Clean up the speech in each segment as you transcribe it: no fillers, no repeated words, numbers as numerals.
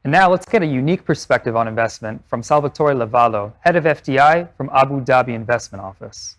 And now let's get a unique perspective on investment from Salvatore Lavallo, head of FDI from Abu Dhabi Investment Office.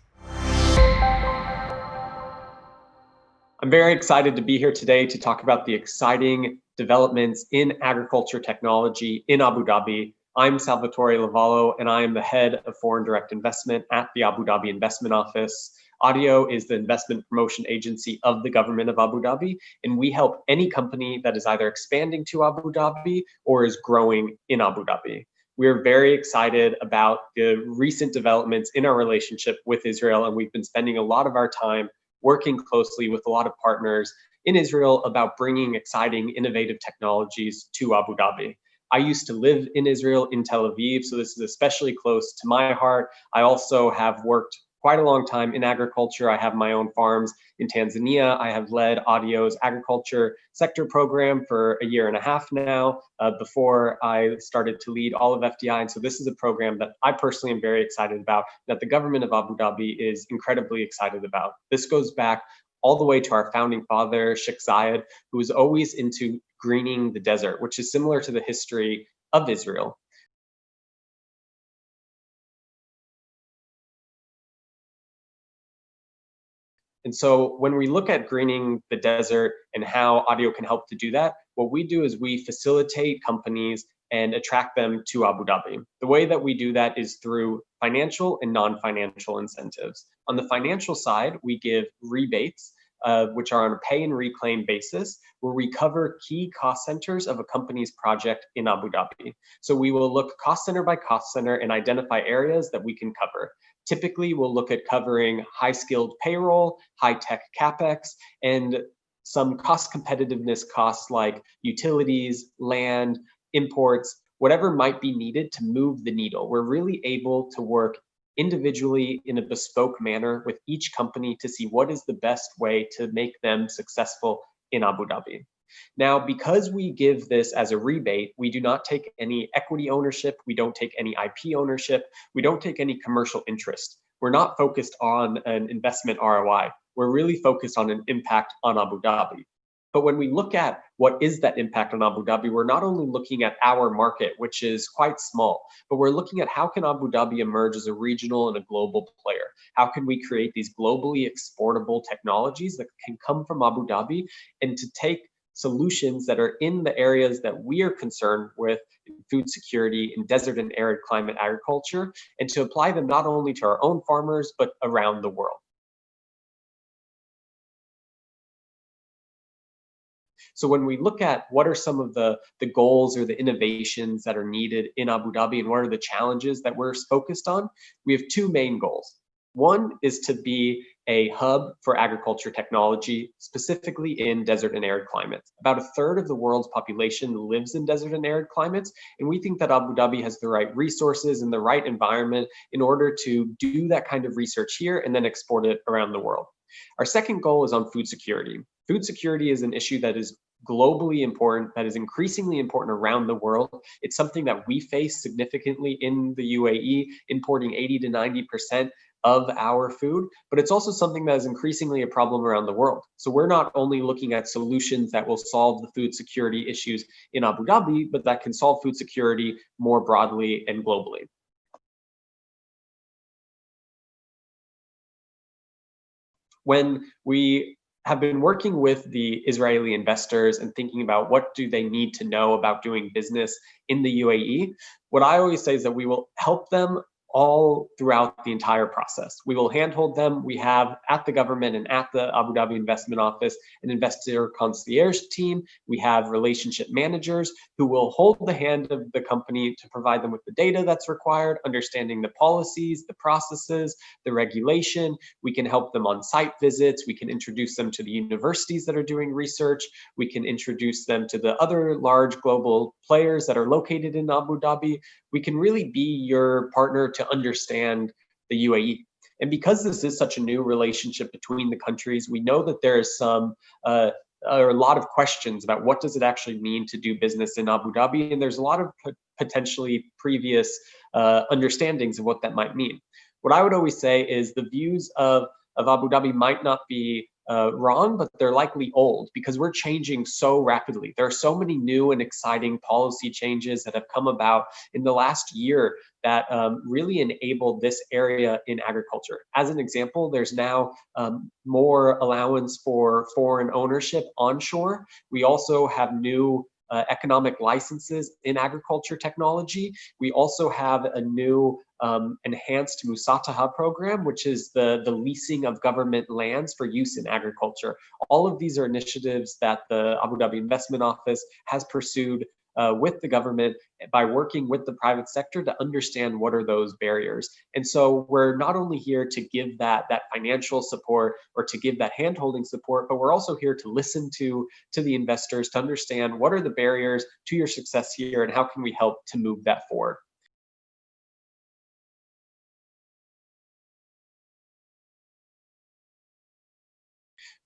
I'm very excited to be here today to talk about the exciting developments in agriculture technology in Abu Dhabi. I'm Salvatore Lavallo, and I am the head of foreign direct investment at the Abu Dhabi Investment Office. ADIO is the investment promotion agency of the government of Abu Dhabi, and we help any company that is either expanding to Abu Dhabi or is growing in Abu Dhabi. We're very excited about the recent developments in our relationship with Israel, and we've been spending a lot of our time working closely with a lot of partners in Israel about bringing exciting, innovative technologies to Abu Dhabi. I used to live in Israel, in Tel Aviv, so this is especially close to my heart. I also have worked quite a long time in agriculture. I have my own farms in Tanzania. I have led ADIO's agriculture sector program for a year and a half now, before I started to lead all of FDI. And so this is a program that I personally am very excited about, that the government of Abu Dhabi is incredibly excited about. This goes back all the way to our founding father, Sheikh Zayed, who was always into greening the desert, which is similar to the history of Israel. And so when we look at greening the desert and how ADIO can help to do that, what we do is we facilitate companies and attract them to Abu Dhabi. The way that we do that is through financial and non-financial incentives. On the financial side, we give rebates, which are on a pay and reclaim basis, where we cover key cost centers of a company's project in Abu Dhabi. So we will look cost center by cost center and identify areas that we can cover. Typically, we'll look at covering high-skilled payroll, high-tech CapEx, and some cost competitiveness costs like utilities, land, imports, whatever might be needed to move the needle. We're really able to work individually in a bespoke manner with each company to see what is the best way to make them successful in Abu Dhabi. Now, because we give this as a rebate, we do not take any equity ownership, we don't take any IP ownership, we don't take any commercial interest. We're not focused on an investment ROI. We're really focused on an impact on Abu Dhabi. But when we look at what is that impact on Abu Dhabi, we're not only looking at our market, which is quite small, but we're looking at how can Abu Dhabi emerge as a regional and a global player? How can we create these globally exportable technologies that can come from Abu Dhabi and to take solutions that are in the areas that we are concerned with, in food security, in desert and arid climate agriculture, and to apply them not only to our own farmers, but around the world. So when we look at what are some of the goals or the innovations that are needed in Abu Dhabi and what are the challenges that we're focused on, we have two main goals. One is to be a hub for agriculture technology, specifically in desert and arid climates. About a third of the world's population lives in desert and arid climates, and we think that Abu Dhabi has the right resources and the right environment in order to do that kind of research here and then export it around the world. Our second goal is on food security. Food security is an issue that is globally important, that is increasingly important around the world. It's something that we face significantly in the UAE, importing 80 to 90% of our food, but it's also something that is increasingly a problem around the world. So we're not only looking at solutions that will solve the food security issues in Abu Dhabi, but that can solve food security more broadly and globally. When we have been working with the Israeli investors and thinking about what do they need to know about doing business in the UAE, what I always say is that we will help them all throughout the entire process. We will handhold them. We have at the government and at the Abu Dhabi Investment Office an investor concierge team. We have relationship managers who will hold the hand of the company to provide them with the data that's required, understanding the policies, the processes, the regulation. We can help them on site visits. We can introduce them to the universities that are doing research. We can introduce them to the other large global players that are located in Abu Dhabi. We can really be your partner to understand the UAE. And because this is such a new relationship between the countries, we know that there is a lot of questions about what does it actually mean to do business in Abu Dhabi, and there's a lot of potentially previous understandings of what that might mean. What I would always say is the views of Abu Dhabi might not be wrong, but they're likely old because we're changing so rapidly. There are so many new and exciting policy changes that have come about in the last year that really enabled this area in agriculture. As an example, there's now more allowance for foreign ownership onshore. We also have new economic licenses in agriculture technology. We also have a new enhanced Musataha program, which is the leasing of government lands for use in agriculture. All of these are initiatives that the Abu Dhabi Investment Office has pursued with the government by working with the private sector to understand what are those barriers. And so we're not only here to give that financial support or to give that hand-holding support, but we're also here to listen to the investors to understand what are the barriers to your success here and how can we help to move that forward.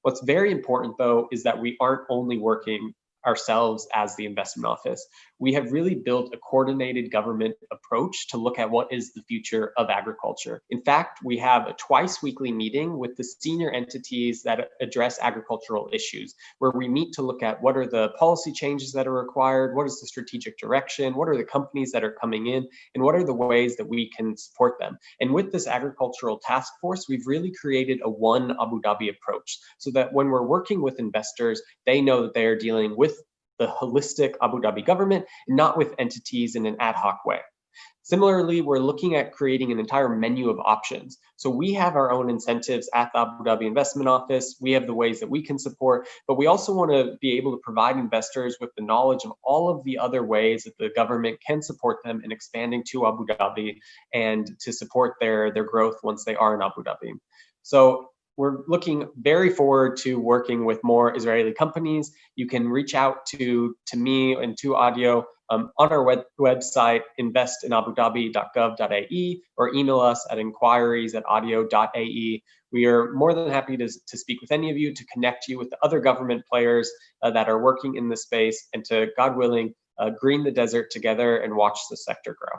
What's very important, though, is that we aren't only working ourselves as the investment office. We have really built a coordinated government approach to look at what is the future of agriculture. In fact, we have a twice weekly meeting with the senior entities that address agricultural issues, where we meet to look at what are the policy changes that are required, what is the strategic direction, what are the companies that are coming in, and what are the ways that we can support them. And with this agricultural task force, we've really created a one Abu Dhabi approach so that when we're working with investors, they know that they are dealing with the holistic Abu Dhabi government, not with entities in an ad hoc way. Similarly, we're looking at creating an entire menu of options. So we have our own incentives at the Abu Dhabi Investment Office. We have the ways that we can support, but we also want to be able to provide investors with the knowledge of all of the other ways that the government can support them in expanding to Abu Dhabi and to support their growth once they are in Abu Dhabi. So we're looking very forward to working with more Israeli companies. You can reach out to me and to Audio on our website, investinabudabi.gov.ae, or email us at inquiries@audio.ae. We are more than happy to speak with any of you, to connect you with the other government players that are working in the space, and to, God willing, green the desert together and watch the sector grow.